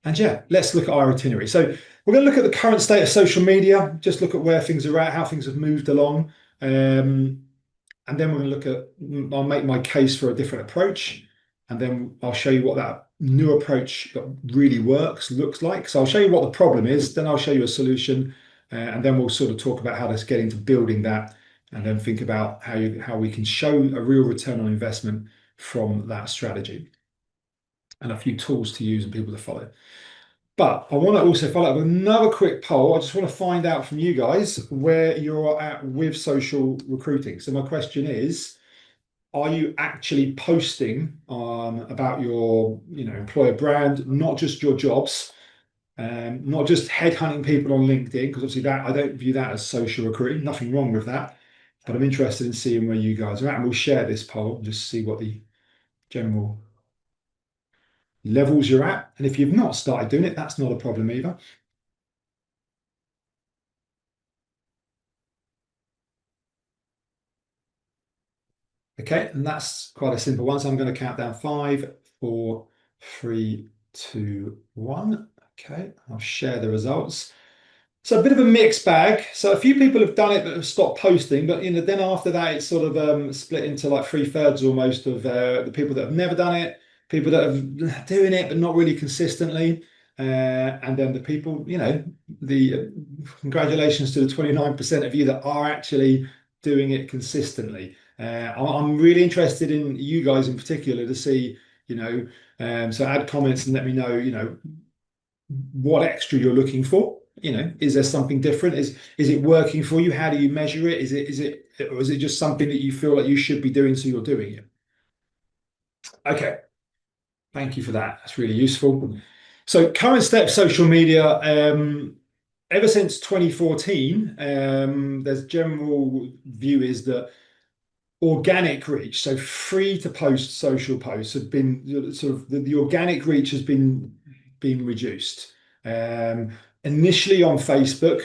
And yeah, let's look at our itinerary. So we're going to look at the current state of social media, just look at where things are at, how things have moved along. And then we're going to look at, I'll make my case for a different approach. And then I'll show you what that new approach that really works looks like. So I'll show you what the problem is, then I'll show you a solution, and then we'll sort of talk about how to get into building that, and then think about how we can show a real return on investment from that strategy, and a few tools to use and people to follow. But I want to also follow up with another quick poll. I just want to find out from you guys where you're at with social recruiting. So my question is, are you actually posting about your employer brand, not just your jobs, not just headhunting people on LinkedIn, because obviously that I don't view that as social recruiting, nothing wrong with that. But I'm interested in seeing where you guys are at, and we'll share this poll and just see what the general levels you're at. And if you've not started doing it, that's not a problem either. Okay, and that's quite a simple one. So I'm going to count down 5, 4, 3, 2, 1. Okay, I'll share the results. So a bit of a mixed bag. So a few people have done it that have stopped posting, but then after that, it's sort of split into like 3/3 almost of the people that have never done it, people that have doing it but not really consistently, and then the people, the congratulations to the 29% of you that are actually doing it consistently. I'm really interested in you guys in particular to see, so add comments and let me know, what extra you're looking for. Is there something different? Is it working for you? How do you measure it? Or is it just something that you feel like you should be doing, so you're doing it? Okay, thank you for that. That's really useful. So current state of social media, ever since 2014, there's general view is that organic reach, so free to post social posts, have been sort of the organic reach has been reduced. Initially on Facebook,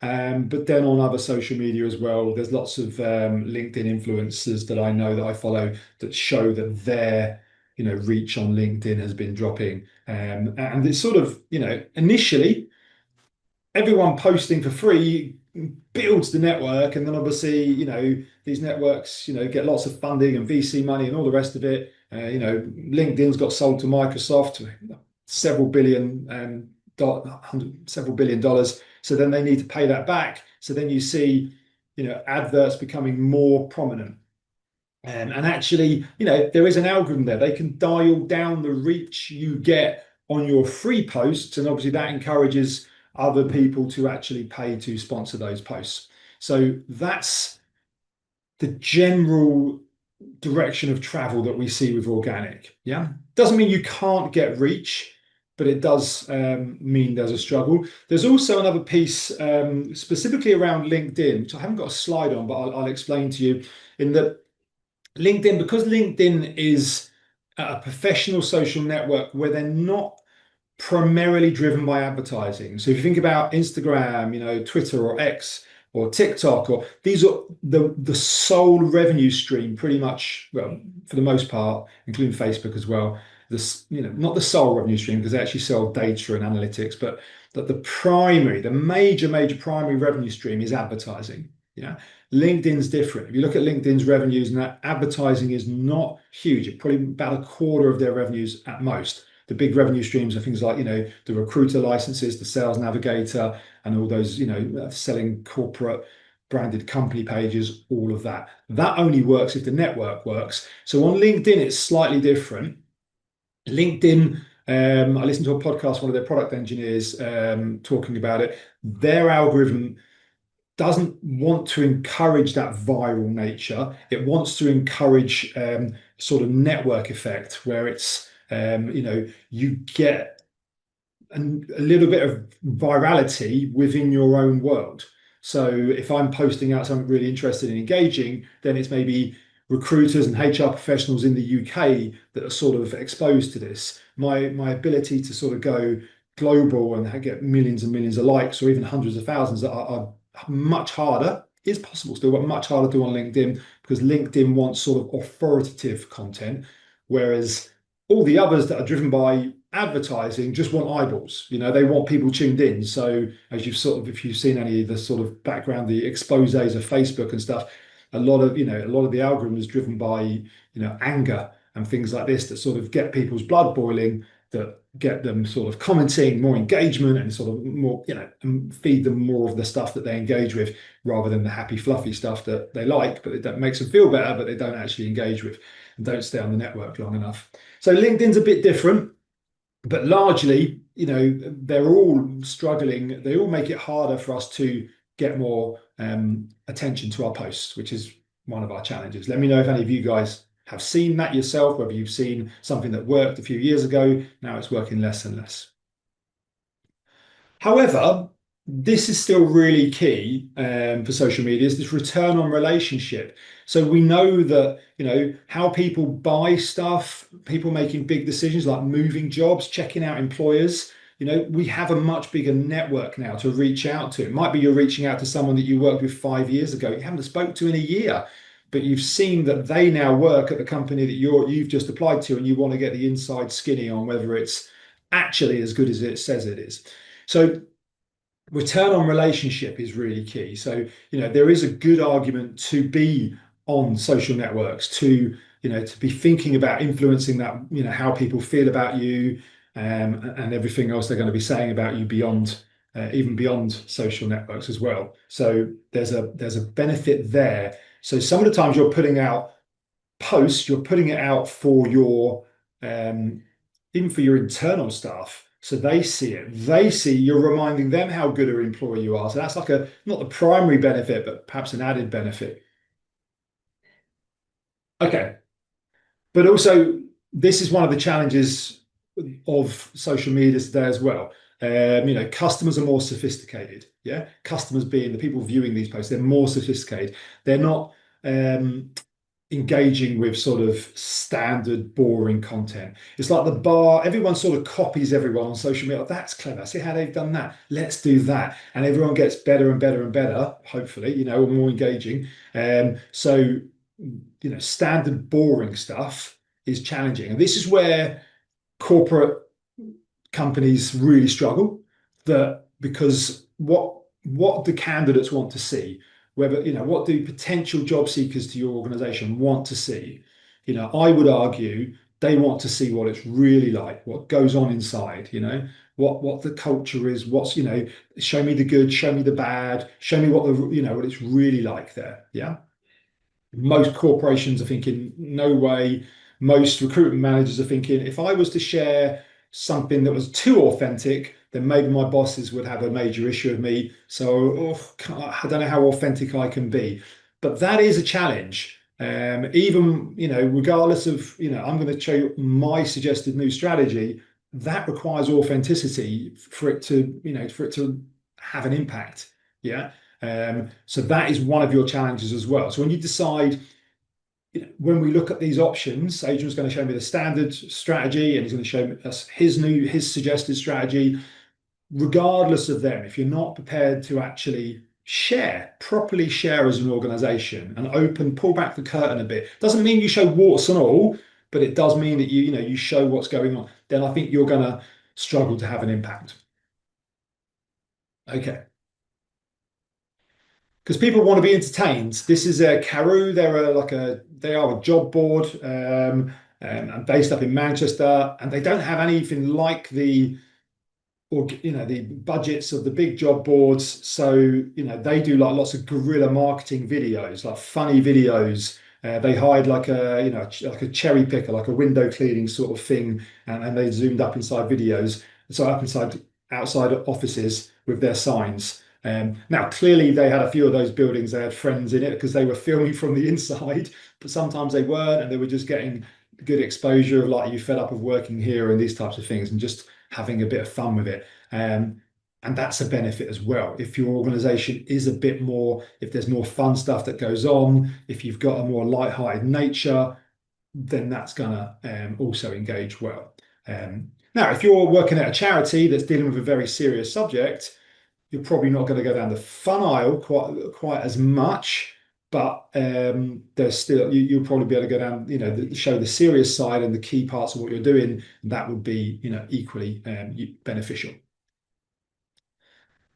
but then on other social media as well. There's lots of LinkedIn influencers that I know that I follow that show that their reach on LinkedIn has been dropping. And it's sort of initially everyone posting for free builds the network, and then obviously these networks get lots of funding and VC money and all the rest of it. LinkedIn's got sold to Microsoft several billion several billion dollars. So then they need to pay that back. So then you see adverts becoming more prominent. And actually, there is an algorithm there. They can dial down the reach you get on your free posts, and obviously that encourages other people to actually pay to sponsor those posts. So that's the general direction of travel that we see with organic. Yeah, doesn't mean you can't get reach, but it does mean there's a struggle. There's also another piece specifically around LinkedIn, which I haven't got a slide on, but I'll explain to you. In that LinkedIn, because LinkedIn is a professional social network where they're not primarily driven by advertising. So if you think about Instagram, Twitter or X or TikTok, or these are the sole revenue stream pretty much, well, for the most part, including Facebook as well. This, not the sole revenue stream because they actually sell data and analytics, but that the major primary revenue stream is advertising. Yeah. LinkedIn's different. If you look at LinkedIn's revenues, and that advertising is not huge, it's probably about a quarter of their revenues at most. The big revenue streams are things like, the recruiter licenses, the sales navigator, and all those, selling corporate branded company pages, all of that. That only works if the network works. So on LinkedIn, it's slightly different. LinkedIn, I listened to a podcast, one of their product engineers talking about it. Their algorithm doesn't want to encourage that viral nature. It wants to encourage sort of network effect where it's you get a little bit of virality within your own world. So if I'm posting out something really interested in engaging, then it's maybe recruiters and HR professionals in the UK that are sort of exposed to this. My ability to sort of go global and get millions and millions of likes, or even hundreds of thousands, are much harder. It's possible still, but much harder to do on LinkedIn, because LinkedIn wants sort of authoritative content, whereas all the others that are driven by advertising just want eyeballs. They want people tuned in. So as if you've seen any of the sort of background, the exposés of Facebook and stuff, a lot of the algorithm is driven by, anger and things like this that sort of get people's blood boiling, that get them sort of commenting, more engagement, and sort of more, and feed them more of the stuff that they engage with rather than the happy, fluffy stuff that they like, but that makes them feel better, but they don't actually engage with and don't stay on the network long enough. So LinkedIn's a bit different, but largely, they're all struggling. They all make it harder for us to get more attention to our posts, which is one of our challenges. Let me know if any of you guys have seen that yourself, whether you've seen something that worked a few years ago, now it's working less and less. However, this is still really key for social media, is this return on relationship. So we know that, how people buy stuff, people making big decisions like moving jobs, checking out employers, we have a much bigger network now to reach out to. It might be you're reaching out to someone that you worked with 5 years ago, you haven't spoke to in a year, but you've seen that they now work at the company that you've just applied to, and you want to get the inside skinny on whether it's actually as good as it says it is. So return on relationship is really key. So, there is a good argument to be on social networks, to be thinking about influencing that, how people feel about you, and everything else they're going to be saying about you beyond, even beyond social networks as well. So there's a benefit there. So some of the times you're putting out posts, you're putting it out for your, even for your internal staff. So they see it. They see you're reminding them how good an employee you are. So that's like not the primary benefit, but perhaps an added benefit. Okay. But also, this is one of the challenges of social media today as well. Customers are more sophisticated. Yeah. Customers being the people viewing these posts, they're more sophisticated. They're not engaging with sort of standard boring content. It's like the bar, everyone sort of copies everyone on social media. That's clever. See how they've done that. Let's do that. And everyone gets better and better and better, hopefully, more engaging. So, standard boring stuff is challenging. And this is where corporate companies really struggle, that because what do candidates want to see? Whether, what do potential job seekers to your organization want to see? I would argue they want to see what it's really like, what goes on inside, what the culture is, what's, show me the good, show me the bad, show me what it's really like there. Yeah. Most corporations are thinking, no way. Most recruitment managers are thinking, if I was to share something that was too authentic, then maybe my bosses would have a major issue with me. So I don't know how authentic I can be. But that is a challenge. Even, regardless of, I'm going to show you my suggested new strategy, that requires authenticity for it to have an impact. Yeah. So that is one of your challenges as well. So when you decide, when we look at these options, Adrian's going to show me the standard strategy and he's going to show us his suggested strategy. Regardless of them, if you're not prepared to actually properly share as an organization and pull back the curtain a bit, doesn't mean you show warts and all, but it does mean that you show what's going on, then I think you're going to struggle to have an impact. Okay. Because people want to be entertained. This is a Karoo. They are a job board, and based up in Manchester, and they don't have anything like the budgets of the big job boards. So they do like lots of guerrilla marketing videos, like funny videos. They hired like a cherry picker, like a window cleaning sort of thing, and they zoomed up inside videos, so up inside outside offices with their signs. Now, clearly, they had a few of those buildings. They had friends in it because they were filming from the inside, but sometimes they weren't, and they were just getting good exposure of like, you fed up of working here and these types of things, and just having a bit of fun with it. And that's a benefit as well. If your organization is a bit more, if there's more fun stuff that goes on, if you've got a more light-hearted nature, then that's gonna also engage well. Now, if you're working at a charity that's dealing with a very serious subject, you're probably not going to go down the fun aisle quite as much. but there's still you'll probably be able to go down, show the serious side and the key parts of what you're doing. That would be, equally beneficial.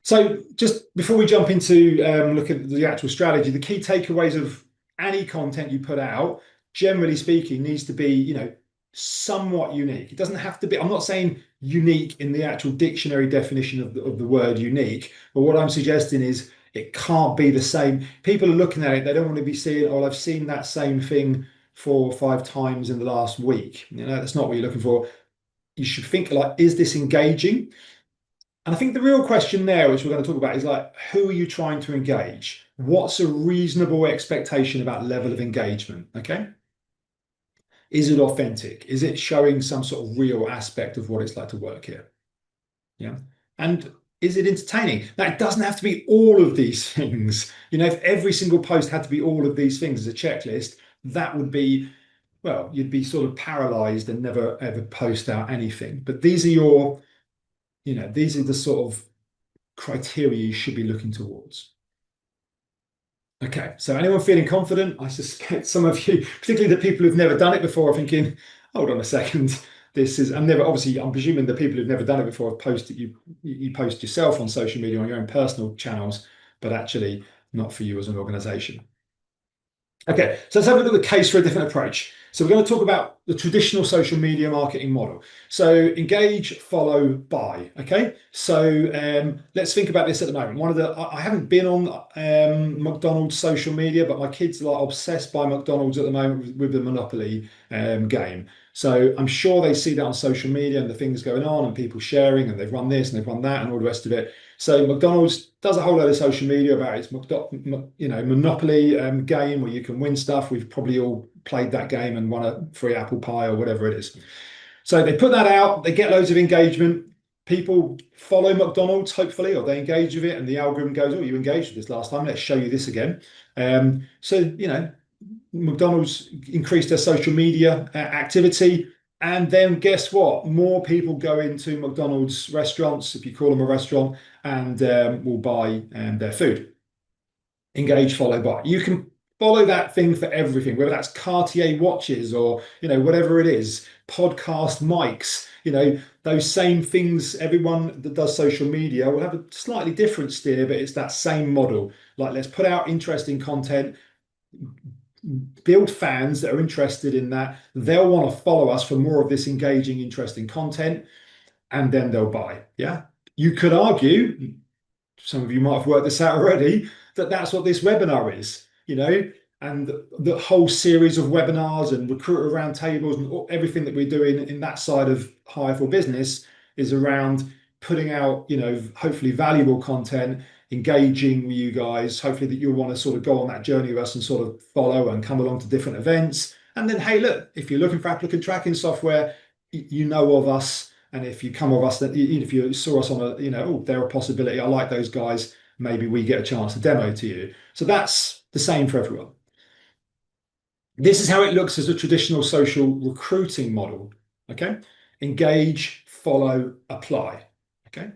So just before we jump into look at the actual strategy, the key takeaways of any content you put out, generally speaking, needs to be, somewhat unique. It doesn't have to be, I'm not saying unique in the actual dictionary definition of the word unique, but what I'm suggesting is it can't be the same. People are looking at it, they don't want to be seeing, oh, I've seen that same thing 4 or 5 times in the last week. That's not what you're looking for. You should think like, is this engaging? And I think the real question there, which we're going to talk about, is like, who are you trying to engage? What's a reasonable expectation about level of engagement? Okay. Is it authentic? Is it showing some sort of real aspect of what it's like to work here? Yeah. And is it entertaining? Now, it doesn't have to be all of these things. If every single post had to be all of these things as a checklist, that would be, well, you'd be sort of paralyzed and never ever post out anything. But these are these are the sort of criteria you should be looking towards. Okay, so anyone feeling confident? I suspect some of you, particularly the people who've never done it before, are thinking, hold on a second, I'm presuming the people who've never done it before have posted, you post yourself on social media on your own personal channels, but actually not for you as an organization. Okay, so let's have a look at the case for a different approach. So we're going to talk about the traditional social media marketing model. So engage, follow, buy. Okay, so let's think about this at the moment. I haven't been on McDonald's social media, but my kids are like obsessed by McDonald's at the moment with the Monopoly game. So I'm sure they see that on social media and the things going on and people sharing and they've run this and they've run that and all the rest of it. So McDonald's does a whole load of social media about its Monopoly game where you can win stuff. We've probably all played that game and won a free apple pie or whatever it is. So they put that out, they get loads of engagement. People follow McDonald's, hopefully, or they engage with it, and the algorithm goes, oh, you engaged with this last time, let's show you this again. McDonald's increased their social media activity. And then guess what? More people go into McDonald's restaurants, if you call them a restaurant, and will buy their food. Engage, follow, buy. You can follow that thing for everything, whether that's Cartier watches or whatever it is, podcast mics. Those same things. Everyone that does social media will have a slightly different steer, but it's that same model. Like, let's put out interesting content, build fans that are interested in that. They'll want to follow us for more of this engaging, interesting content, and then they'll buy. Yeah. You could argue, some of you might have worked this out already, that that's what this webinar is, and the whole series of webinars and recruiter roundtables and everything that we're doing in that side of hireful business is around putting out, hopefully valuable content, engaging with you guys, hopefully that you'll want to sort of go on that journey with us and sort of follow and come along to different events. And then, hey, look, if you're looking for applicant tracking software, you know of us. And if you come with us, that if you saw us on oh, they're a possibility, I like those guys, maybe we get a chance to demo to you. So that's the same for everyone. This is how it looks as a traditional social recruiting model. Okay, engage, follow, apply. Okay.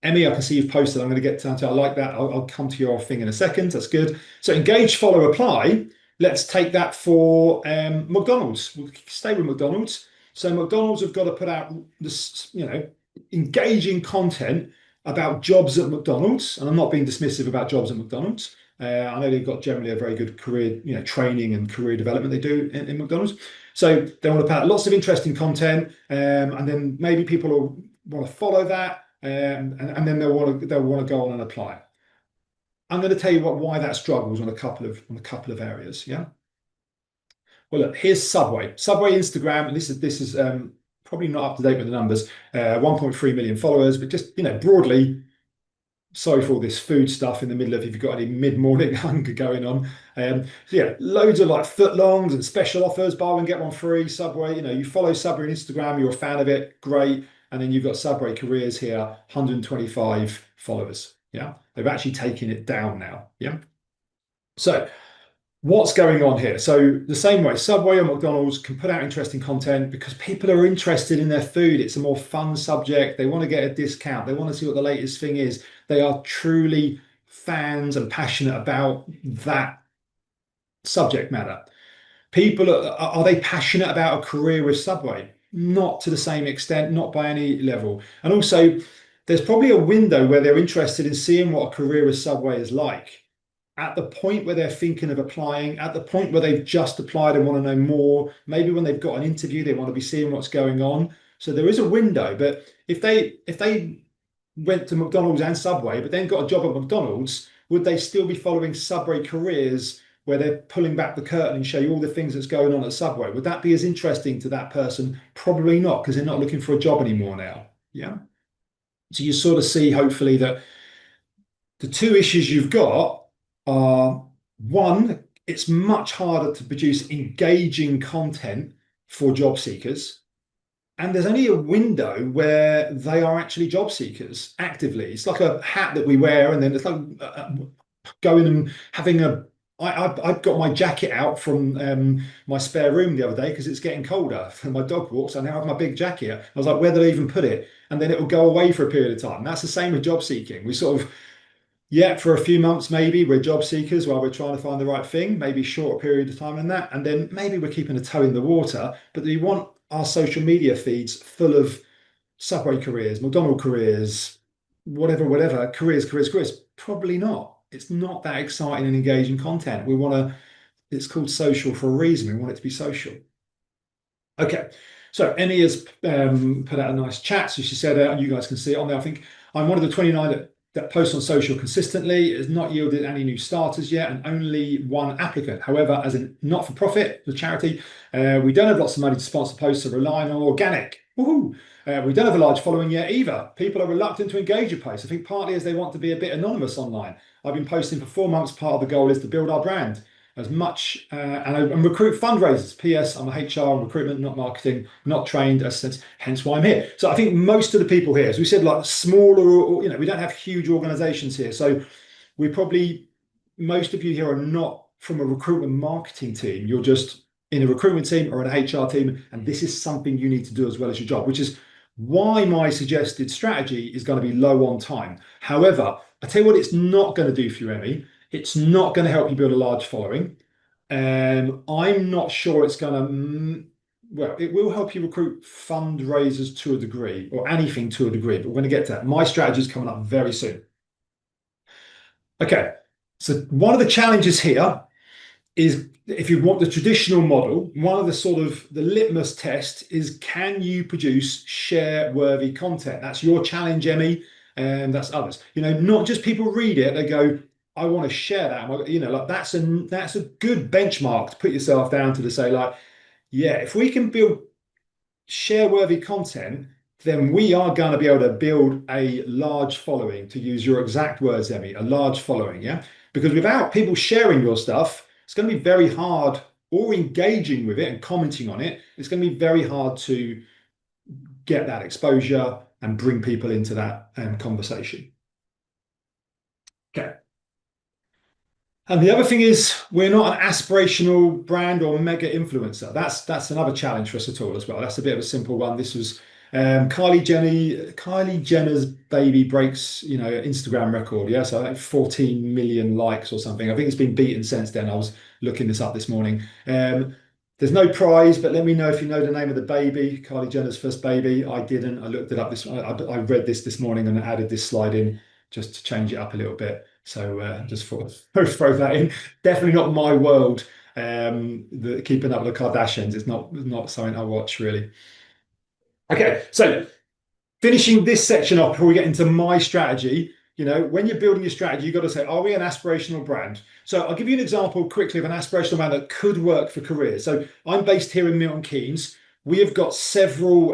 Emmy, I can see you've posted. I'm going to get down to, I like that. I'll come to your thing in a second. That's good. So engage, follow, apply. Let's take that for McDonald's. We'll stay with McDonald's. So McDonald's have got to put out this, engaging content about jobs at McDonald's. And I'm not being dismissive about jobs at McDonald's. I know they've got generally a very good career, training and career development they do in McDonald's. So they want to put out lots of interesting content, and then maybe people will want to follow that, and then they'll want to go on and apply. I'm going to tell you why that struggles on a couple of areas. Yeah. Well, look, here's Subway Instagram, and this is probably not up to date with the numbers. 1.3 million followers, but just broadly. Sorry for all this food stuff in the middle of if you've got any mid-morning hunger going on. So yeah, loads of like footlongs and special offers, buy one get one free. Subway, you follow Subway on Instagram, you're a fan of it, great. And then you've got Subway Careers here, 125 followers. Yeah, they've actually taken it down now. Yeah. So what's going on here? So the same way, Subway or McDonald's can put out interesting content because people are interested in their food. It's a more fun subject. They want to get a discount. They want to see what the latest thing is. They are truly fans and passionate about that subject matter. People are they passionate about a career with Subway? Not to the same extent, not by any level. And also, there's probably a window where they're interested in seeing what a career with Subway is like. At the point where they're thinking of applying, at the point where they've just applied and want to know more, maybe when they've got an interview, they want to be seeing what's going on. So there is a window. But if they went to McDonald's and Subway, but then got a job at McDonald's, would they still be following Subway careers where they're pulling back the curtain and show you all the things that's going on at Subway? Would that be as interesting to that person? Probably not, because they're not looking for a job anymore now. Yeah. So you sort of see, hopefully, that the two issues you've got are, one, it's much harder to produce engaging content for job seekers. And there's only a window where they are actually job seekers actively. It's like a hat that we wear, and then it's like going and having a. I got my jacket out from my spare room the other day because it's getting colder for my dog walks. I now have my big jacket. I was like, where did I even put it? And then it will go away for a period of time. That's the same with job seeking. We sort of, yeah, for a few months, maybe we're job seekers while we're trying to find the right thing, maybe a shorter period of time than that. And then maybe we're keeping a toe in the water, but we want our social media feeds full of Subway careers, McDonald careers, whatever, careers. Probably not. It's not that exciting and engaging content. We want to, it's called social for a reason. We want it to be social. Okay. So Emmy has put out a nice chat. So she said, you guys can see it on there. I think I'm one of the 29 that posts on social consistently. It has not yielded any new starters yet, and only one applicant. However, as a not-for-profit, the charity, we don't have lots of money to sponsor posts, so relying on organic. Woohoo! We don't have a large following yet either. People are reluctant to engage with posts. I think partly as they want to be a bit anonymous online. I've been posting for 4 months. Part of the goal is to build our brand as much and recruit fundraisers. PS, I'm a HR and recruitment, not marketing, not trained as since, hence why I'm here. So I think most of the people here, as we said, like smaller, or, we don't have huge organizations here. So we probably, most of you here are not from a recruitment marketing team. You're just in a recruitment team or an HR team, and this is something you need to do as well as your job, which is why my suggested strategy is going to be low on time. However, I tell you what it's not going to do for you, Emmy. It's not going to help you build a large following. I'm not sure it's going to, well, it will help you recruit fundraisers to a degree, or anything to a degree, but we're going to get to that. My strategy is coming up very soon. Okay, so one of the challenges here is, if you want the traditional model, one of the sort of the litmus test is, can you produce share-worthy content? That's your challenge, Emmy, and that's others. Not just people read it, they go, I want to share that. Like that's a good benchmark to put yourself down to say, like, yeah, if we can build share-worthy content, then we are going to be able to build a large following, to use your exact words, Emmy, a large following, yeah? Because without people sharing your stuff, it's going to be very hard, or engaging with it and commenting on it, it's going to be very hard to get that exposure and bring people into that conversation. Okay. And the other thing is, we're not an aspirational brand or mega influencer. That's another challenge for us at all as well. That's a bit of a simple one. This was Kylie Jenner's baby breaks, Instagram record. Yeah, so like 14 million likes or something. I think it's been beaten since then. I was looking this up this morning. There's no prize, but let me know if you know the name of the baby, Kylie Jenner's first baby. I didn't. I looked it up I read this morning and added this slide in just to change it up a little bit. So just throw that in. Definitely not my world. The keeping up with the Kardashians is not something I watch really. Okay, so finishing this section off before we get into my strategy. When you're building your strategy, you've got to say, are we an aspirational brand? So I'll give you an example quickly of an aspirational brand that could work for careers. So I'm based here in Milton Keynes. We have got several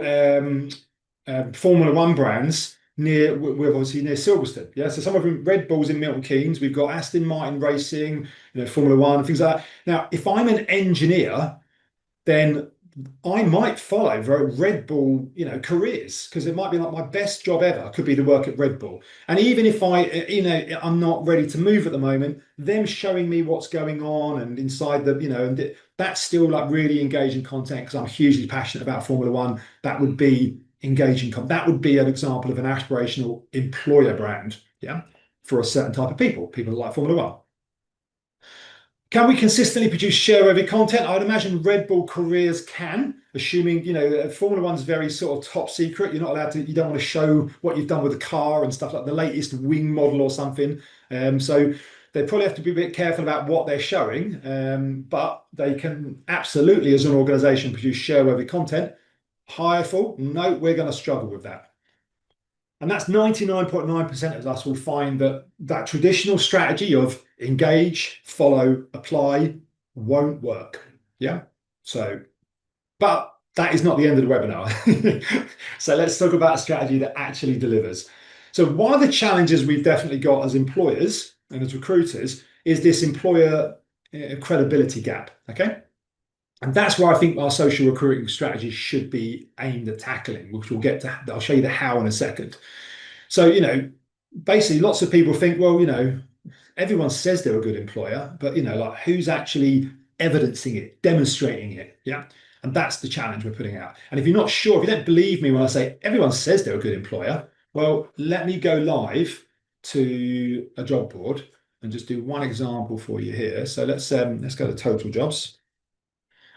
Formula One brands we're obviously near Silverstone. Yeah, so some of them, Red Bull's in Milton Keynes. We've got Aston Martin Racing, Formula One and things like that. Now, if I'm an engineer, then I might follow Red Bull, careers, because it might be like my best job ever could be to work at Red Bull. And even if I'm not ready to move at the moment, them showing me what's going on and inside and that's still like really engaging content, because I'm hugely passionate about Formula One. That would be engaging. That would be an example of an aspirational employer brand. Yeah. for a certain type of people that like Formula One. Can we consistently produce share-worthy content? I'd imagine Red Bull careers can, assuming, Formula One's very sort of top secret. You're not allowed to, you don't want to show what you've done with the car and stuff like the latest wing model or something. So they probably have to be a bit careful about what they're showing, but they can absolutely, as an organization, produce share-worthy content. Hireful, no, we're going to struggle with that. And that's 99.9% of us will find that traditional strategy of engage, follow, apply won't work. Yeah. So, but that is not the end of the webinar. So let's talk about a strategy that actually delivers. So one of the challenges we've definitely got as employers and as recruiters is this employer credibility gap. Okay. And that's where I think our social recruiting strategy should be aimed at tackling, which we'll get to. I'll show you the how in a second. So, basically lots of people think, well, everyone says they're a good employer, but, like who's actually evidencing it, demonstrating it? Yeah. And that's the challenge we're putting out. And if you're not sure, if you don't believe me when I say everyone says they're a good employer, well, let me go live to a job board and just do one example for you here. So let's go to Total Jobs.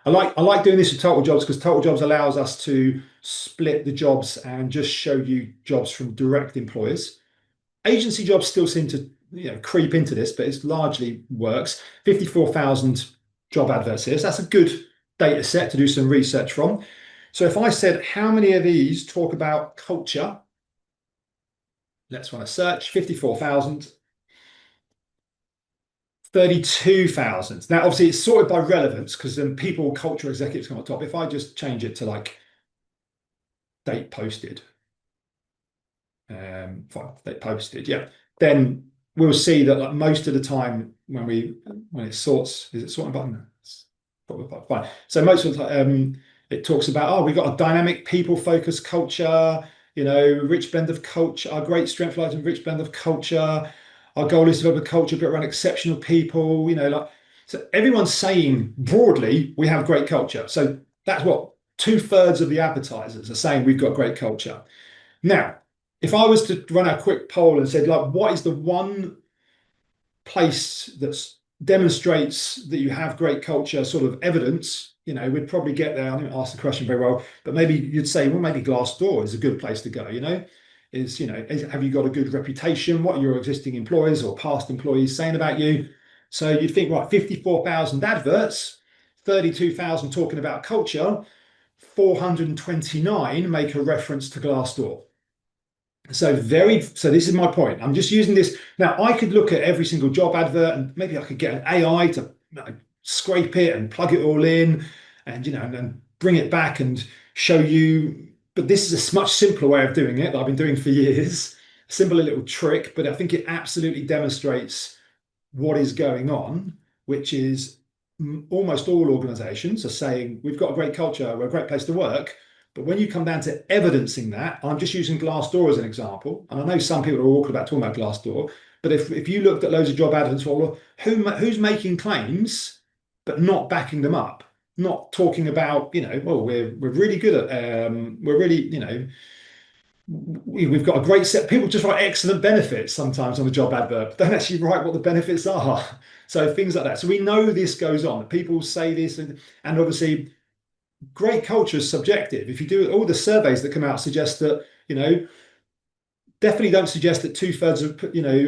I like doing this with Total Jobs because Total Jobs allows us to split the jobs and just show you jobs from direct employers. Agency jobs still seem to creep into this, but it largely works. 54,000 job adverts here. So that's a good data set to do some research from. So if I said, how many of these talk about culture? Let's run a search, 54,000. 32,000. Now, obviously, it's sorted by relevance because then people, culture executives come on top. If I just change it to like date posted, fine, date posted, yeah, then we'll see that like most of the time when it sorts, is it sorting button? Fine. So most of the time, it talks about, we've got a dynamic, people-focused culture, rich blend of culture. Our great strength lies in rich blend of culture. Our goal is to develop a culture built around exceptional people, so everyone's saying broadly, we have great culture. So that's what 2/3 of the advertisers are saying we've got great culture. Now, if I was to run a quick poll and said, like, what is the one place that demonstrates that you have great culture sort of evidence, we'd probably get there. I didn't ask the question very well, but maybe you'd say, well, maybe Glassdoor is a good place to go, have you got a good reputation? What are your existing employers or past employees saying about you? So you'd think, right, 54,000 adverts, 32,000 talking about culture, 429 make a reference to Glassdoor. So this is my point. I'm just using this. Now, I could look at every single job advert and maybe I could get an AI to scrape it and plug it all in and, and bring it back and show you. But this is a much simpler way of doing it that I've been doing for years. Simple little trick, but I think it absolutely demonstrates what is going on, which is almost all organizations are saying, we've got a great culture, we're a great place to work. But when you come down to evidencing that, I'm just using Glassdoor as an example. And I know some people are awkward about talking about Glassdoor, but if you looked at loads of job adverts, well, who's making claims, but not backing them up? Not talking about, we're really good at, we've got a great set. People just write excellent benefits sometimes on a job advert, but don't actually write what the benefits are. So things like that. So we know this goes on. People say this, and obviously, great culture is subjective. If you do all the surveys that come out suggest that, definitely don't suggest that 2/3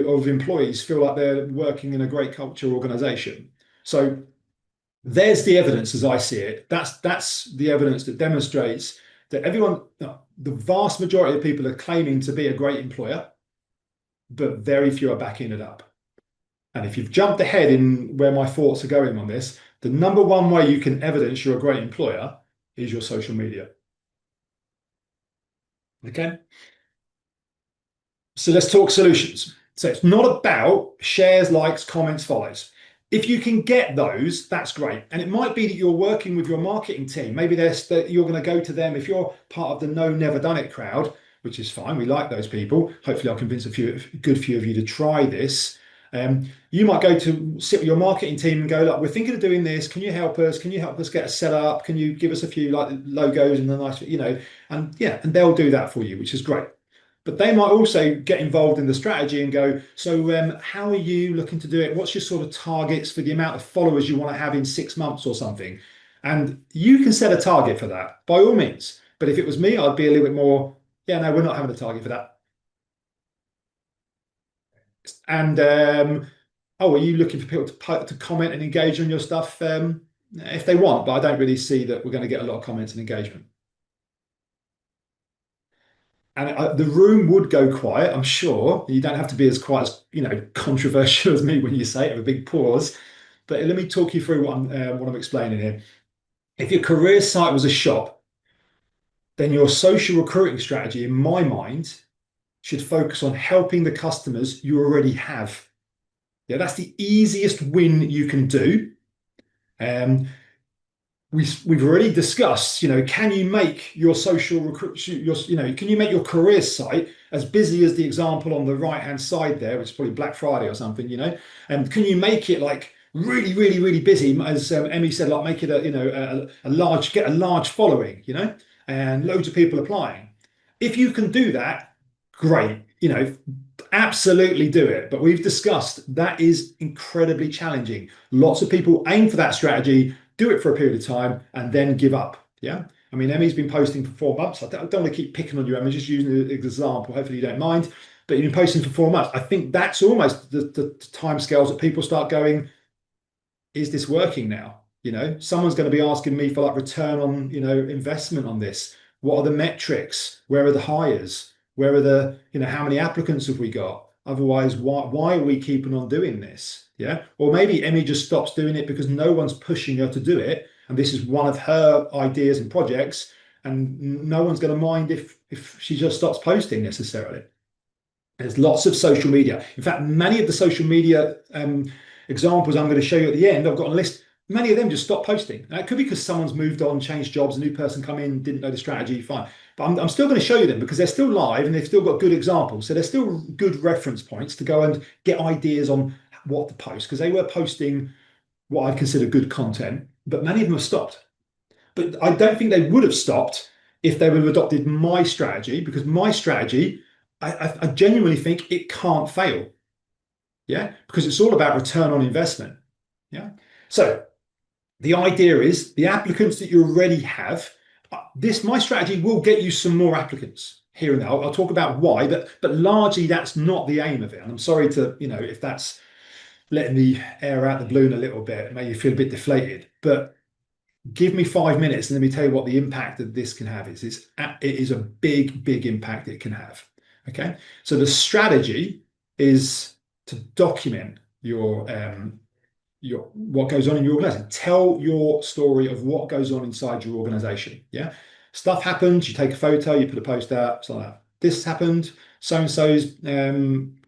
of employees feel like they're working in a great culture organization. So there's the evidence as I see it. That's the evidence that demonstrates that the vast majority of people are claiming to be a great employer, but very few are backing it up. And if you've jumped ahead in where my thoughts are going on this, the number one way you can evidence you're a great employer is your social media. Okay. So let's talk solutions. So it's not about shares, likes, comments, follows. If you can get those, that's great. And it might be that you're working with your marketing team. Maybe you're going to go to them. If you're part of the no, never done it crowd, which is fine. We like those people. Hopefully I'll convince a good few of you to try this. You might go to sit with your marketing team and go, look, we're thinking of doing this. Can you help us? Can you help us get a set up? Can you give us a few like logos and a nice, and they'll do that for you, which is great. but they might also get involved in the strategy and go, so how are you looking to do it? What's your sort of targets for the amount of followers you want to have in 6 months or something? And you can set a target for that by all means. But if it was me, I'd be a little bit more, yeah, no, we're not having a target for that. And oh, are you looking for people to comment and engage on your stuff if they want? But I don't really see that we're going to get a lot of comments and engagement. And the room would go quiet, I'm sure. You don't have to be as quite as controversial as me when you say it, have a big pause. But let me talk you through what I'm explaining here. If your career site was a shop, then your social recruiting strategy, in my mind, should focus on helping the customers you already have. Yeah, that's the easiest win you can do. Um, we've already discussed, can you make your social recruit, can you make your career site as busy as the example on the right hand side there, which is probably Black Friday or something, and can you make it like really, really, really busy, as Emmy said, like make it get a large following, and loads of people applying. If you can do that, great, absolutely do it. But we've discussed that is incredibly challenging. Lots of people aim for that strategy, do it for a period of time, and then give up. Yeah. I mean, Emmy's been posting for 4 months. I don't want to keep picking on you, Emmy, just using an example. Hopefully you don't mind. But you've been posting for 4 months. I think that's almost the time scales that people start going, is this working now? Someone's going to be asking me for like return on, investment on this. What are the metrics? Where are the hires? Where are the, how many applicants have we got? Otherwise, why are we keeping on doing this? Yeah. Or maybe Emmy just stops doing it because no one's pushing her to do it. And this is one of her ideas and projects. And no one's going to mind if she just stops posting necessarily. There's lots of social media. In fact, many of the social media examples I'm going to show you at the end, I've got a list. Many of them just stop posting. Now, it could be because someone's moved on, changed jobs, a new person come in, didn't know the strategy, fine. But I'm still going to show you them because they're still live and they've still got good examples. So they're still good reference points to go and get ideas on what to post, because they were posting what I'd consider good content, but many of them have stopped. But I don't think they would have stopped if they would have adopted my strategy, because my strategy, I genuinely think it can't fail. Yeah, because it's all about return on investment. Yeah. So the idea is the applicants that you already have, my strategy will get you some more applicants here and there. I'll talk about why, but largely that's not the aim of it. And I'm sorry to, if that's letting the air out the balloon a little bit, make you feel a bit deflated. But give me 5 minutes and let me tell you what the impact that this can have is. It is a big, big impact it can have. Okay. So the strategy is to document your what goes on in your organization. Tell your story of what goes on inside your organization. Yeah. Stuff happens, you take a photo, you put a post out, so like that. This happened, so-and-so's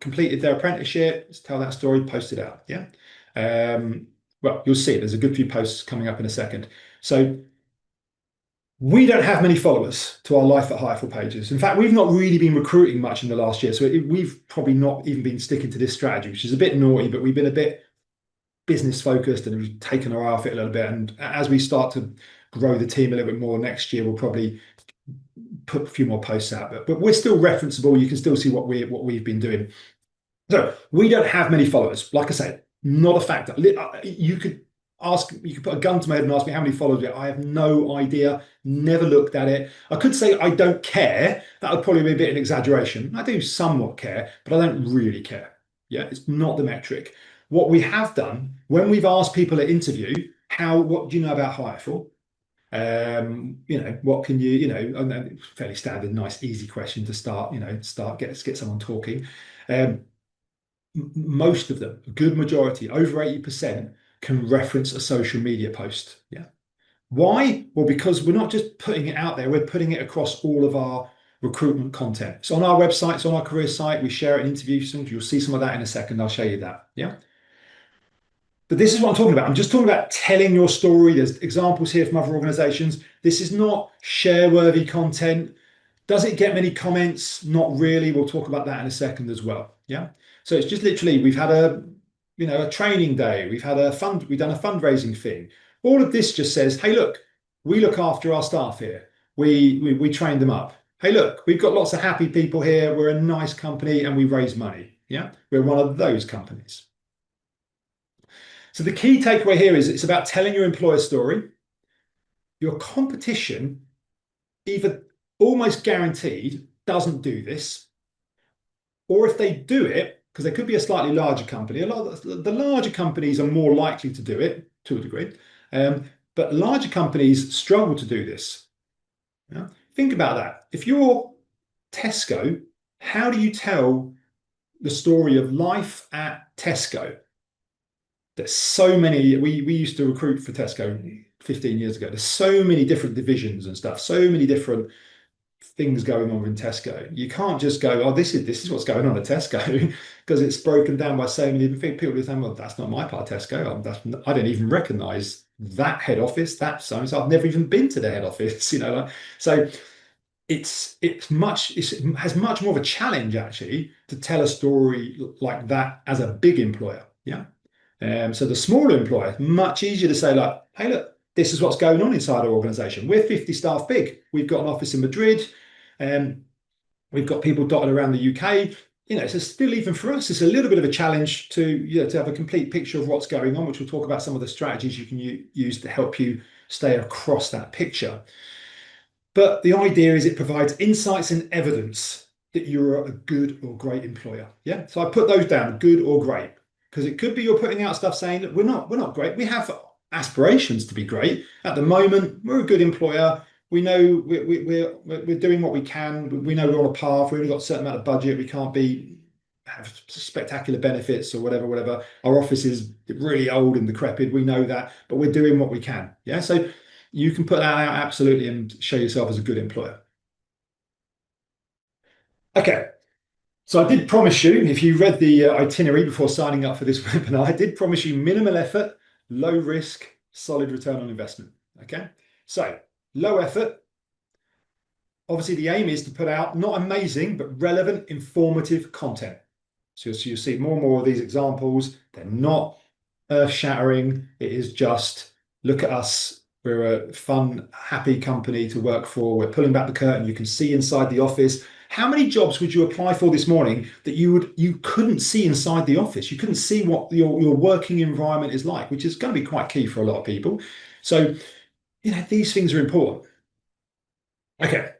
completed their apprenticeship. Let's tell that story, post it out. Yeah. Well, you'll see there's a good few posts coming up in a second. So we don't have many followers to our Life at Hireful pages. In fact, we've not really been recruiting much in the last year. So we've probably not even been sticking to this strategy, which is a bit naughty, but we've been a bit business focused and we've taken our eye off it a little bit. And as we start to grow the team a little bit more next year, we'll probably put a few more posts out. But we're still referenceable. You can still see what we've been doing. So we don't have many followers. Like I said, not a factor. You could put a gun to my head and ask me how many followers. I have no idea. Never looked at it. I could say I don't care. That would probably be a bit of an exaggeration. I do somewhat care, but I don't really care. Yeah, it's not the metric. What we have done when we've asked people at interview, what do you know about Hireful? What can you, fairly standard, nice, easy question to start, get someone talking. Most of them, a good majority, over 80%, can reference a social media post. Yeah. Why? Well, because we're not just putting it out there, we're putting it across all of our recruitment content. It's on our website, it's on our career site, we share it in interviews. You'll see some of that in a second. I'll show you that. Yeah. But this is what I'm talking about. I'm just talking about telling your story. There's examples here from other organizations. This is not share-worthy content. Does it get many comments? Not really. We'll talk about that in a second as well. Yeah. So it's just literally, we've had a training day. We've done a fundraising thing. All of this just says, hey, look, we look after our staff here. We train them up. hey, look, we've got lots of happy people here. We're a nice company and we raise money. Yeah, we're one of those companies. So the key takeaway here is it's about telling your employer story. Your competition, either almost guaranteed, doesn't do this, or if they do it, because they could be a slightly larger company, a lot of the larger companies are more likely to do it to a degree, but larger companies struggle to do this. Yeah? Think about that. If you're Tesco, how do you tell the story of life at Tesco? There's so many. We used to recruit for Tesco 15 years ago. There's so many different divisions and stuff, so many different things going on in Tesco. You can't just go, oh, this is what's going on at Tesco, because it's broken down by so many different people who think, well, that's not my part of Tesco. I don't even recognise that head office. That so I've never even been to the head office. So it has much more of a challenge actually to tell a story like that as a big employer. Yeah. So the smaller employer, much easier to say like, hey, look, this is what's going on inside our organization. We're 50 staff big. We've got an office in Madrid. We've got people dotted around the UK. So still even for us, it's a little bit of a challenge to have a complete picture of what's going on, which we'll talk about some of the strategies you can use to help you stay across that picture. But the idea is it provides insights and evidence that you're a good or great employer. Yeah. So I put those down, good or great, because it could be you're putting out stuff saying that we're not great. We have aspirations to be great. At the moment, we're a good employer. We know we're doing what we can. We know we're on a path. We've only got a certain amount of budget. We can't have spectacular benefits or whatever. Our office is really old and decrepit. We know that, but we're doing what we can. Yeah. So you can put that out absolutely and show yourself as a good employer. Okay. So I did promise you, if you read the itinerary before signing up for this webinar, I did promise you minimal effort, low risk, solid return on investment. Okay. So low effort. Obviously, the aim is to put out not amazing, but relevant, informative content. So you'll see more and more of these examples. They're not earth-shattering. It is just, look at us. We're a fun, happy company to work for. We're pulling back the curtain. You can see inside the office. How many jobs would you apply for this morning that you couldn't see inside the office? You couldn't see what your working environment is like, which is going to be quite key for a lot of people. So, these things are important. Okay.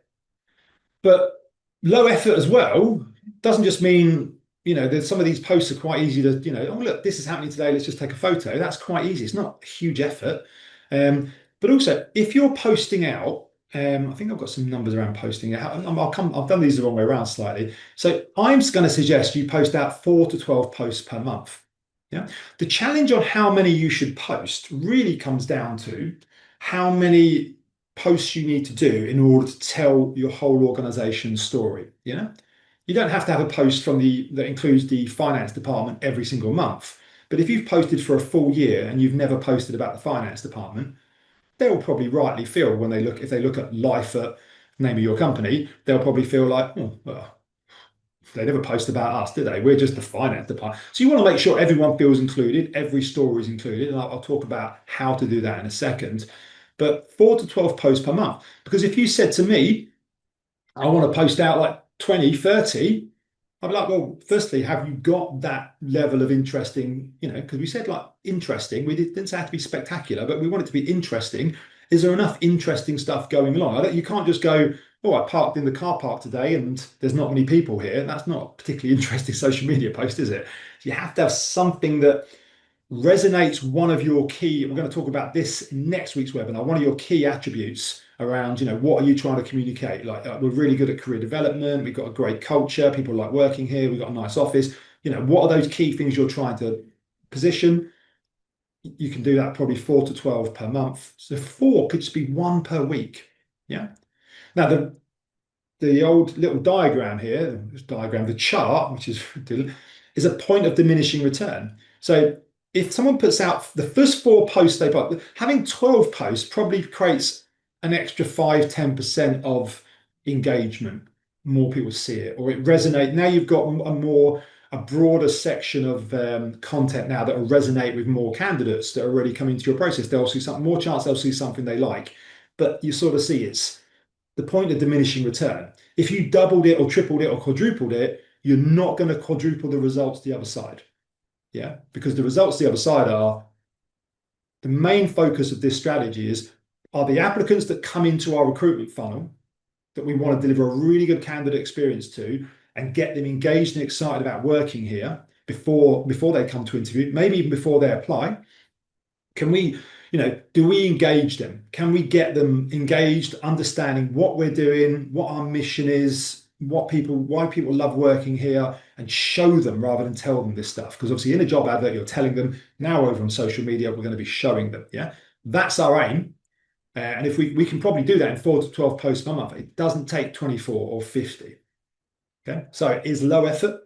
But low effort as well doesn't just mean, there's some of these posts are quite easy to, oh, look, this is happening today. Let's just take a photo. That's quite easy. It's not a huge effort. But also, if you're posting out, I think I've got some numbers around posting out. I've done these the wrong way around slightly. So I'm going to suggest you post out 4 to 12 posts per month. Yeah. The challenge on how many you should post really comes down to how many posts you need to do in order to tell your whole organization's story. You don't have to have a post that includes the finance department every single month. But if you've posted for a full year and you've never posted about the finance department, they'll probably rightly feel if they look at life at name of your company, they'll probably feel like, oh, well, they never post about us, do they? We're just the finance department. So you want to make sure everyone feels included, every story is included, and I'll talk about how to do that in a second. But 4 to 12 posts per month. Because if you said to me, I want to post out like 20, 30, I'd be like, well, firstly, have you got that level of interesting, because we said like interesting, we didn't say it had to be spectacular, but we want it to be interesting. Is there enough interesting stuff going along? You can't just go, oh, I parked in the car park today and there's not many people here. That's not a particularly interesting social media post, is it? You have to have something that resonates one of your key, we're going to talk about this in next week's webinar, one of your key attributes around, what are you trying to communicate? Like, we're really good at career development. We've got a great culture. People like working here. We've got a nice office. What are those key things you're trying to position? You can do that probably 4 to 12 per month. So 4 could just be 1 per week. Yeah. Now, the old little diagram here, the chart, which is a point of diminishing return. So if someone puts out the first 4 posts they put, having 12 posts probably creates an extra 5-10% of engagement. More people see it, or it resonates. Now you've got a broader section of content now that will resonate with more candidates that are already coming to your process. They'll see something more chance. They'll see something they like, but you sort of see it's the point of diminishing return. If you doubled it or tripled it or quadrupled it, you're not going to quadruple the results the other side. Yeah, because the results the other side are the main focus of this strategy is are the applicants that come into our recruitment funnel that we want to deliver a really good candidate experience to and get them engaged and excited about working here before they come to interview, maybe even before they apply. Can we, do we engage them? Can we get them engaged, understanding what we're doing, what our mission is, why people love working here, and show them rather than tell them this stuff? Because obviously in a job advert, you're telling them. Now over on social media, we're going to be showing them. Yeah, that's our aim. And if we can probably do that in 4 to 12 posts a month, it doesn't take 24 or 50. Okay, so it is low effort.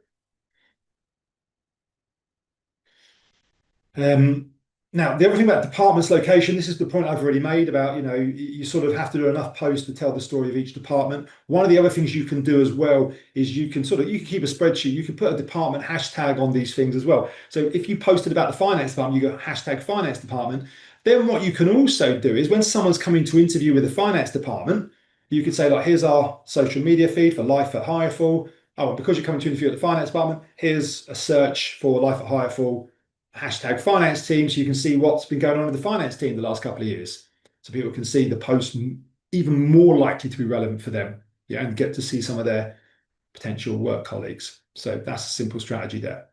Um, Now, the other thing about department's location, this is the point I've already made about, you sort of have to do enough posts to tell the story of each department. One of the other things you can do as well is you can keep a spreadsheet, you can put a department hashtag on these things as well. So if you posted about the finance department, you go hashtag finance department. Then what you can also do is when someone's coming to interview with the finance department, you could say, like, here's our social media feed for Life at Hireful. Oh, because you're coming to interview at the finance department, here's a search for Life at Hireful hashtag finance team, so you can see what's been going on with the finance team the last couple of years. So people can see the post even more likely to be relevant for them, yeah, and get to see some of their potential work colleagues. So that's a simple strategy there.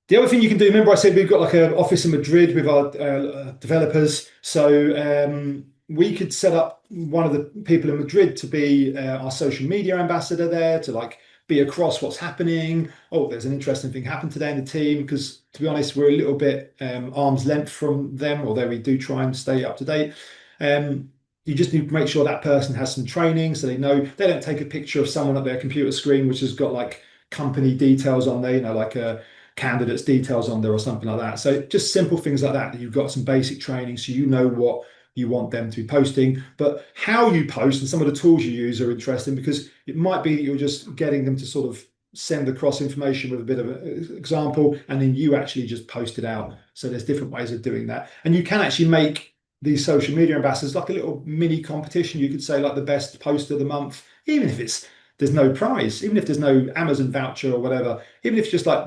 The other thing you can do, remember I said we've got like an office in Madrid with our developers. So we could set up one of the people in Madrid to be our social media ambassador there, to like be across what's happening. Oh, there's an interesting thing happened today in the team, because to be honest, we're a little bit arm's length from them, although we do try and stay up to date. You just need to make sure that person has some training so they know they don't take a picture of someone at their computer screen which has got like company details on there, like a candidate's details on there or something like that. So just simple things like that you've got some basic training so you know what you want them to be posting. But how you post and some of the tools you use are interesting, because it might be that you're just getting them to sort of send across information with a bit of an example, and then you actually just post it out. So there's different ways of doing that. And you can actually make these social media ambassadors like a little mini competition. You could say like the best post of the month, even if there's no prize, even if there's no Amazon voucher or whatever, even if it's just like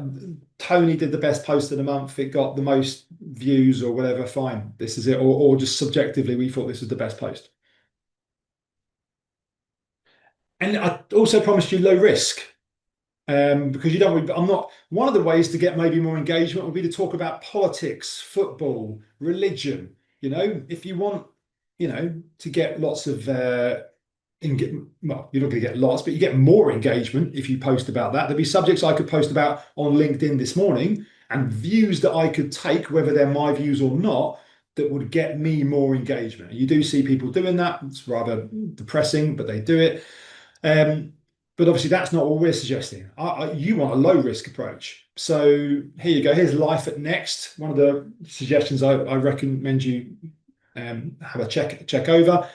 Tony did the best post of the month, it got the most views or whatever, fine, this is it. Or just subjectively, we thought this was the best post. And I also promised you low risk. Because you don't, I'm not, one of the ways to get maybe more engagement would be to talk about politics, football, religion. If you want, to get lots of, well, you're not going to get lots, but you get more engagement if you post about that. There'd be subjects I could post about on LinkedIn this morning and views that I could take, whether they're my views or not, that would get me more engagement. And you do see people doing that. It's rather depressing, but they do it. But obviously, that's not what we're suggesting. You want a low risk approach. So here you go. Here's Life at Next. One of the suggestions I recommend you have a check over.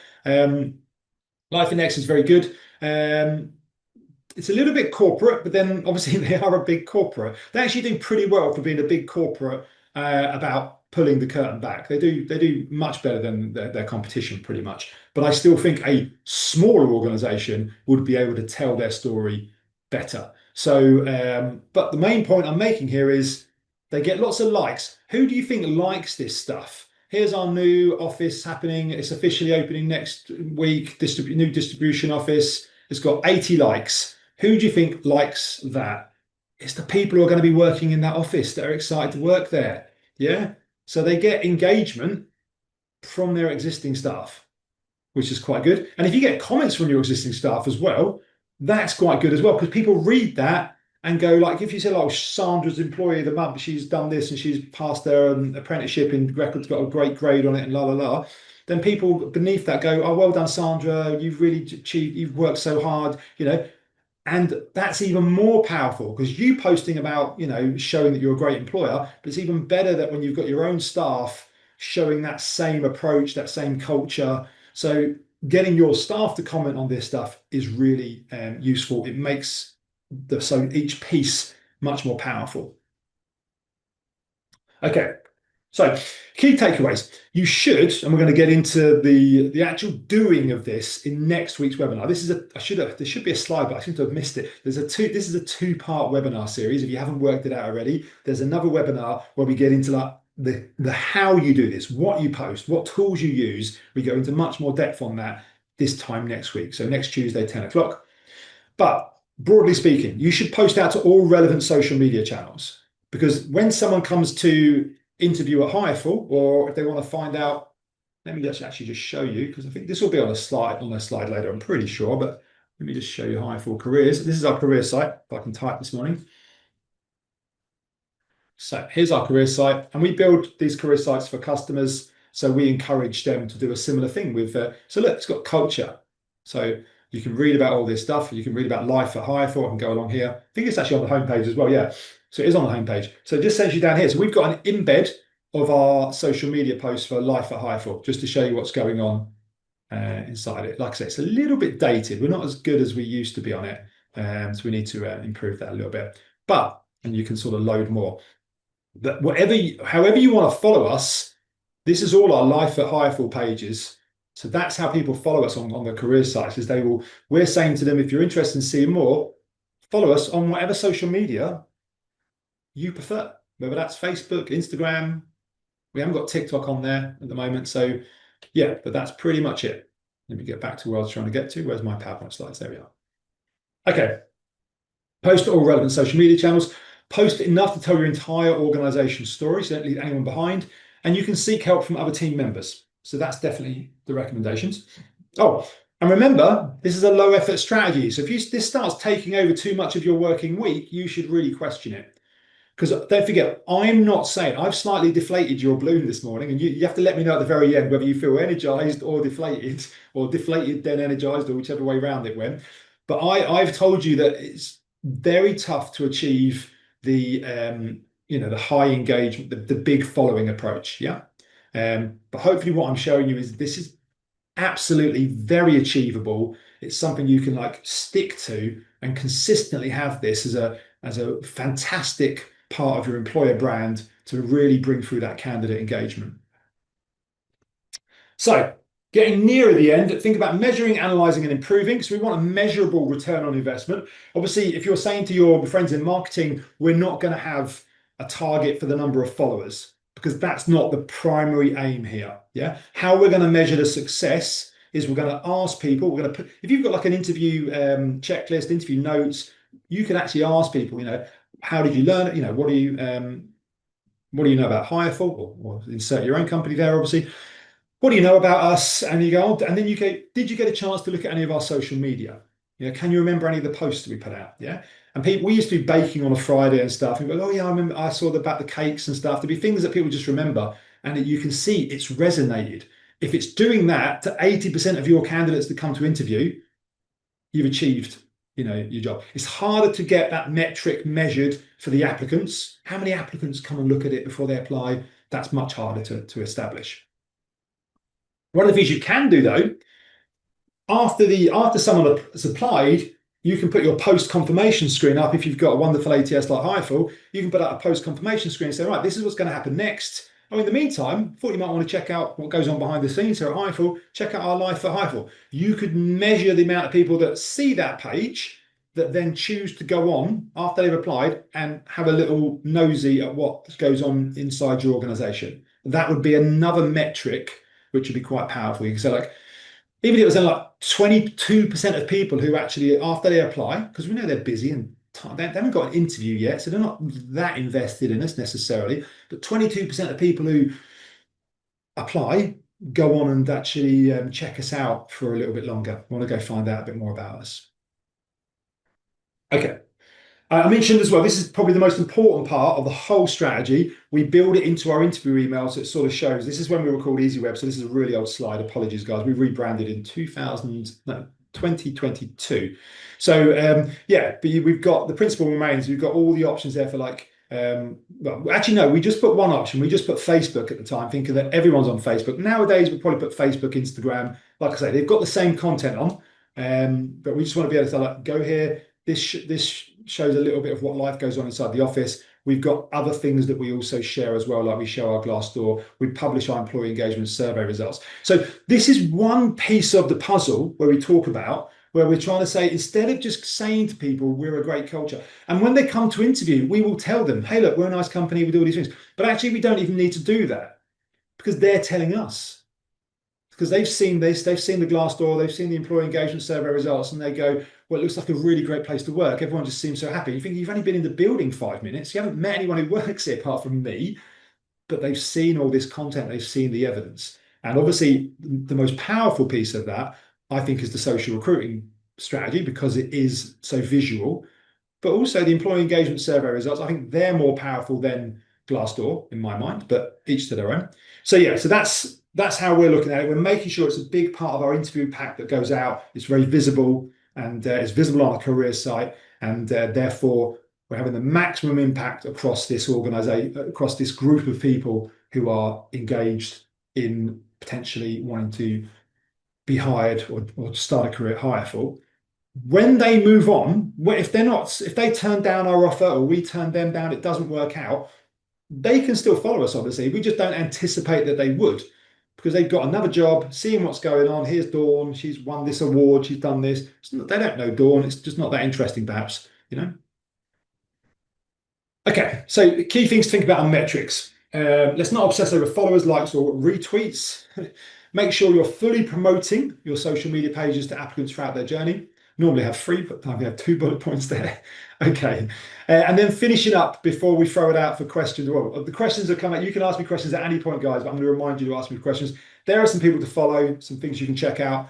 Life at Next is very good. It's a little bit corporate, but then obviously they are a big corporate. They actually do pretty well for being a big corporate about pulling the curtain back. They do much better than their competition, pretty much. But I still think a smaller organization would be able to tell their story better. So, but the main point I'm making here is they get lots of likes. Who do you think likes this stuff? Here's our new office happening. It's officially opening next week. New distribution office. It's got 80 likes. Who do you think likes that? It's the people who are going to be working in that office that are excited to work there. Yeah. So they get engagement from their existing staff, which is quite good. And if you get comments from your existing staff as well, that's quite good as well, because people read that and go, like, if you say, like, Sandra's employee of the month, she's done this and she's passed her apprenticeship in records, got a great grade on it, and la la la, then people beneath that go, oh, well done, Sandra, you've really achieved, you've worked so hard, and that's even more powerful, because you posting about, showing that you're a great employer, but it's even better that when you've got your own staff showing that same approach, that same culture. So getting your staff to comment on this stuff is really useful. It makes so each piece much more powerful. Okay, So, key takeaways. You should, and we're going to get into the actual doing of this in next week's webinar. This is there should be a slide, but I seem to have missed it. This is a two-part webinar series. If you haven't worked it out already, there's another webinar where we get into like the how you do this, what you post, what tools you use. We go into much more depth on that this time next week. So next Tuesday, 10 o'clock. But broadly speaking, you should post out to all relevant social media channels, because when someone comes to interview at hireful, or if they want to find out, let me just actually just show you, because I think this will be on a slide later, I'm pretty sure, but let me just show you hireful careers. This is our career site, if I can type this morning. So here's our career site, and we build these career sites for customers. So we encourage them to do a similar thing with, so look, it's got culture. So you can read about all this stuff. You can read about life at hireful. I can go along here. I think it's actually on the homepage as well. Yeah. So it is on the homepage. So it just sends you down here. So we've got an embed of our social media posts for life at hireful, just to show you what's going on inside it. Like I said, it's a little bit dated. We're not as good as we used to be on it. So we need to improve that a little bit. And you can sort of load more. But however you want to follow us, this is all our life at hireful pages. So that's how people follow us on the career sites. We're saying to them, if you're interested in seeing more, follow us on whatever social media you prefer, whether that's Facebook, Instagram. We haven't got TikTok on there at the moment. So yeah, but that's pretty much it. Let me get back to where I was trying to get to. Where's my PowerPoint slides? There we are. Okay. Post to all relevant social media channels. Post enough to tell your entire organization's story, so don't leave anyone behind. And you can seek help from other team members. So that's definitely the recommendations. Oh, and remember, this is a low effort strategy. So if this starts taking over too much of your working week, you should really question it. Because don't forget, I'm not saying, I've slightly deflated your balloon this morning, and you have to let me know at the very end whether you feel energized or deflated then energized, or whichever way around it went. But I've told you that it's very tough to achieve the high engagement, the big following approach. Yeah. But hopefully what I'm showing you is this is absolutely very achievable. It's something you can like stick to and consistently have this as a fantastic part of your employer brand to really bring through that candidate engagement. So getting nearer the end, think about measuring, analyzing, and improving. So we want a measurable return on investment. Obviously, if you're saying to your friends in marketing, we're not going to have a target for the number of followers, because that's not the primary aim here. Yeah. How we're going to measure the success is we're going to ask people, if you've got like an interview checklist, interview notes, you can actually ask people, how did you learn it? What do you know about hireful, or insert your own company there, obviously. What do you know about us? And you go, and then did you get a chance to look at any of our social media? Can you remember any of the posts that we put out? Yeah. And we used to be baking on a Friday and stuff. And go, oh yeah, I remember I saw about the cakes and stuff. There'd be things that people just remember, and you can see it's resonated. If it's doing that to 80% of your candidates that come to interview, you've achieved, your job. It's harder to get that metric measured for the applicants. How many applicants come and look at it before they apply? That's much harder to establish. One of the things you can do though, after someone has applied, you can put your post confirmation screen up. If you've got a wonderful ATS like hireful, you can put out a post confirmation screen and say, right, this is what's going to happen next. In the meantime, I thought you might want to check out what goes on behind the scenes here at hireful. Check out our life at hireful. You could measure the amount of people that see that page that then choose to go on after they've applied and have a little nosy at what goes on inside your organization. That would be another metric which would be quite powerful. You can say, like, even if it was like 22% of people who actually, after they apply, because we know they're busy and they haven't got an interview yet, so they're not that invested in us necessarily, but 22% of people who apply go on and actually check us out for a little bit longer, want to go find out a bit more about us. Okay. I mentioned as well, this is probably the most important part of the whole strategy. We build it into our interview email, so it sort of shows. This is when we were called EasyWeb, so this is a really old slide. Apologies, guys. We rebranded in 2022. So yeah, but we've got the principle remains. We've got all the options there for like, well, actually no, we just put one option. We just put Facebook at the time, thinking that everyone's on Facebook. Nowadays, we probably put Facebook, Instagram. Like I say, they've got the same content on, but we just want to be able to like, go here. This shows a little bit of what life goes on inside the office. We've got other things that we also share as well, like we show our Glassdoor, we publish our employee engagement survey results. So this is one piece of the puzzle where we talk about, where we're trying to say, instead of just saying to people, we're a great culture, and when they come to interview, we will tell them, hey, look, we're a nice company, we do all these things. But actually, we don't even need to do that because they're telling us. Because they've seen this, they've seen the Glassdoor, they've seen the employee engagement survey results, and they go, well, it looks like a really great place to work. Everyone just seems so happy. You think you've only been in the building 5 minutes, you haven't met anyone who works here apart from me, but they've seen all this content, they've seen the evidence. And obviously, the most powerful piece of that, I think, is the social recruiting strategy because it is so visual. But also the employee engagement survey results, I think they're more powerful than Glassdoor in my mind, but each to their own. So yeah, so that's how we're looking at it. We're making sure it's a big part of our interview pack that goes out. It's very visible and it's visible on our career site, and therefore we're having the maximum impact across this organization, across this group of people who are engaged in potentially wanting to be hired or start a career at Hireful. When they move on, if they turn down our offer or we turn them down, it doesn't work out, they can still follow us, obviously. We just don't anticipate that they would because they've got another job, seeing what's going on. Here's Dawn, she's won this award, she's done this. They don't know Dawn, it's just not that interesting, perhaps, you know? Okay, so key things to think about on metrics. Let's not obsess over followers, likes, or retweets. Make sure you're fully promoting your social media pages to applicants throughout their journey. Normally I have 3, but I have 2 bullet points there. Okay, and then finishing up before we throw it out for questions. Well, the questions that come out, you can ask me questions at any point, guys, but I'm going to remind you to ask me questions. There are some people to follow, some things you can check out.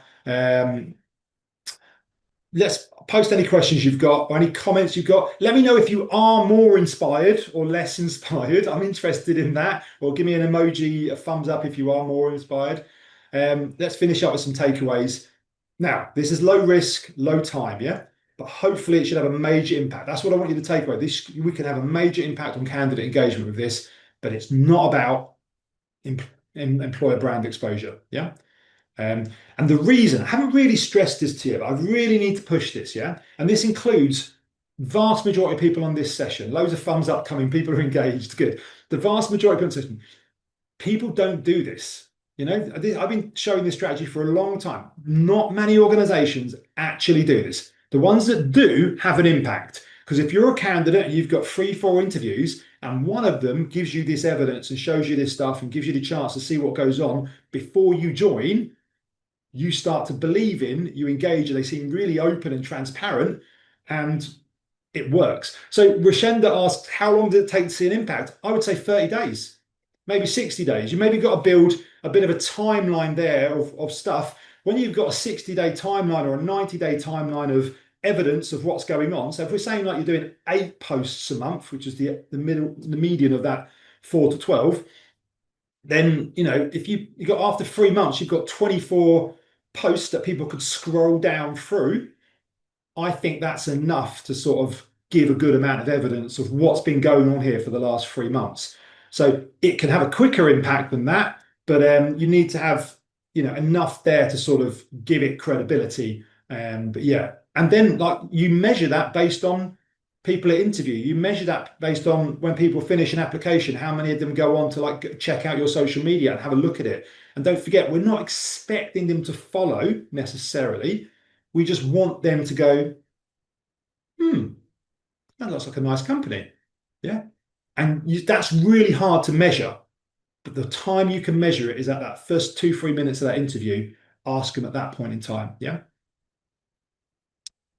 Let's post any questions you've got or any comments you've got. Let me know if you are more inspired or less inspired. I'm interested in that. Or give me an emoji, a thumbs up if you are more inspired. Let's finish up with some takeaways. Now, this is low risk, low time, yeah? But hopefully it should have a major impact. That's what I want you to take away. We can have a major impact on candidate engagement with this, but it's not about employer brand exposure, yeah? And the reason, I haven't really stressed this to you, but I really need to push this, yeah? And this includes vast majority of people on this session. Loads of thumbs up coming, people are engaged, good. The vast majority of people on this session, people don't do this. You know, I've been showing this strategy for a long time. Not many organizations actually do this. The ones that do have an impact. Because if you're a candidate and you've got 3, 4 interviews, and one of them gives you this evidence and shows you this stuff and gives you the chance to see what goes on before you join, you start to believe in, you engage, and they seem really open and transparent, and it works. So Rashenda asked, how long did it take to see an impact? I would say 30 days, maybe 60 days. You maybe got to build a bit of a timeline there of stuff. When you've got a 60-day timeline or a 90-day timeline of evidence of what's going on. So if we're saying like you're doing 8 posts a month, which is the median of that 4 to 12, then, you know, if you got after 3 months, you've got 24 posts that people could scroll down through. I think that's enough to sort of give a good amount of evidence of what's been going on here for the last 3 months. So it can have a quicker impact than that, but you need to have, you know, enough there to sort of give it credibility. But yeah, and then like you measure that based on people at interview. You measure that based on when people finish an application, how many of them go on to like check out your social media and have a look at it. And don't forget, we're not expecting them to follow necessarily. We just want them to go, that looks like a nice company. Yeah. And that's really hard to measure. But the time you can measure it is at that first 2, 3 minutes of that interview. Ask them at that point in time. Yeah.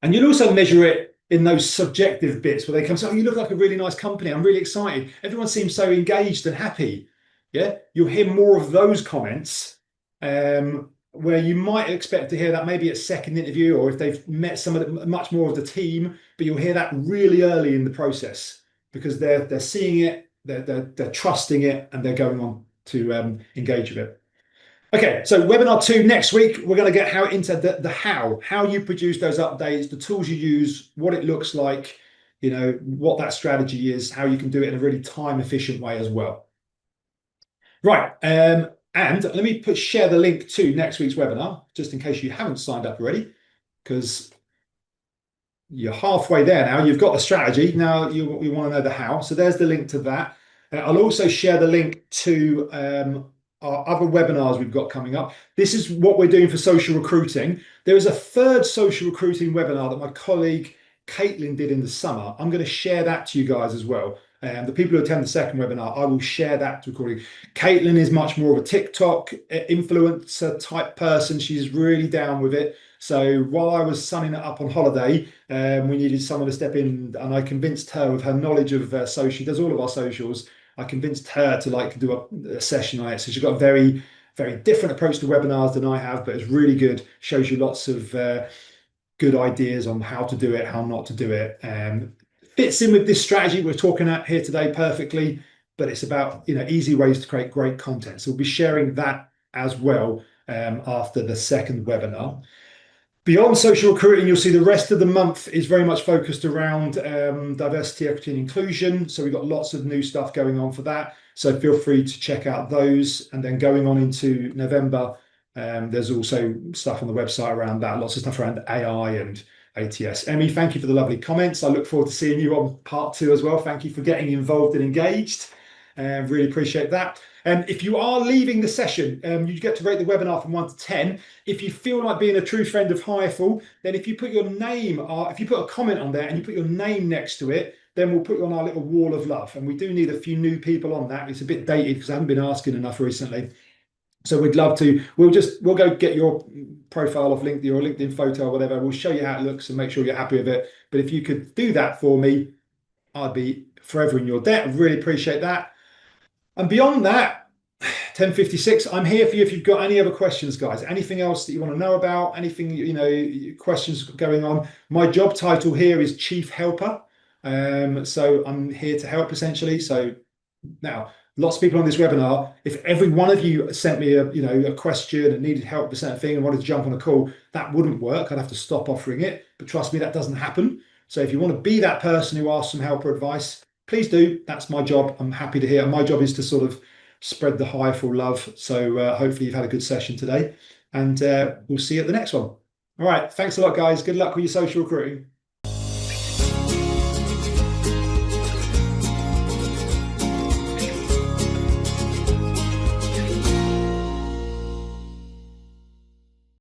And you'll also measure it in those subjective bits where they come, so, oh, you look like a really nice company. I'm really excited. Everyone seems so engaged and happy. Yeah. You'll hear more of those comments where you might expect to hear that maybe at second interview or if they've met some of the, much more of the team, but you'll hear that really early in the process because they're seeing it, they're trusting it, and they're going on to engage with it. Okay, so webinar 2 next week, we're going to get into the how you produce those updates, the tools you use, what it looks like, you know, what that strategy is, how you can do it in a really time efficient way as well. Right, and let me share the link to next week's webinar, just in case you haven't signed up already, because you're halfway there now. You've got the strategy. Now you want to know the how. So there's the link to that. I'll also share the link to our other webinars we've got coming up. This is what we're doing for social recruiting. There is a third social recruiting webinar that my colleague Caitlin did in the summer. I'm going to share that to you guys as well. The people who attend the second webinar, I will share that recording. Caitlin is much more of a TikTok influencer type person. She's really down with it. So while I was sunning it up on holiday, we needed someone to step in, and I convinced her with her knowledge of social. She does all of our socials. I convinced her to like do a session on it. So she's got a very, very different approach to webinars than I have, but it's really good. Shows you lots of good ideas on how to do it, how not to do it. Fits in with this strategy we're talking at here today perfectly, but it's about easy ways to create great content. So we'll be sharing that as well after the second webinar. Beyond social recruiting, you'll see the rest of the month is very much focused around diversity, equity, and inclusion. So we've got lots of new stuff going on for that. So feel free to check out those. And then going on into November, there's also stuff on the website around that, lots of stuff around AI and ATS. Emmy, thank you for the lovely comments. I look forward to seeing you on part 2 as well. Thank you for getting involved and engaged. Really appreciate that. If you are leaving the session, you get to rate the webinar from 1 to 10. If you feel like being a true friend of hireful, then if you put your name, if you put a comment on there and you put your name next to it, then we'll put you on our little wall of love. And we do need a few new people on that. It's a bit dated because I haven't been asking enough recently. So we'd love to. We'll go get your profile off LinkedIn, your LinkedIn photo or whatever. We'll show you how it looks and make sure you're happy with it. But if you could do that for me, I'd be forever in your debt. I really appreciate that. And beyond that, 10:56, I'm here for you if you've got any other questions, guys. Anything else that you want to know about, anything, questions going on. My job title here is Chief Helper. So I'm here to help essentially. So now, lots of people on this webinar, if every one of you sent me a question and needed help with a certain thing and wanted to jump on a call, that wouldn't work. I'd have to stop offering it. But trust me, that doesn't happen. So if you want to be that person who asks some help or advice, please do. That's my job. I'm happy to hear. My job is to sort of spread the hireful love. So hopefully you've had a good session today, and we'll see you at the next one. All right. Thanks a lot, guys. Good luck with your social recruiting.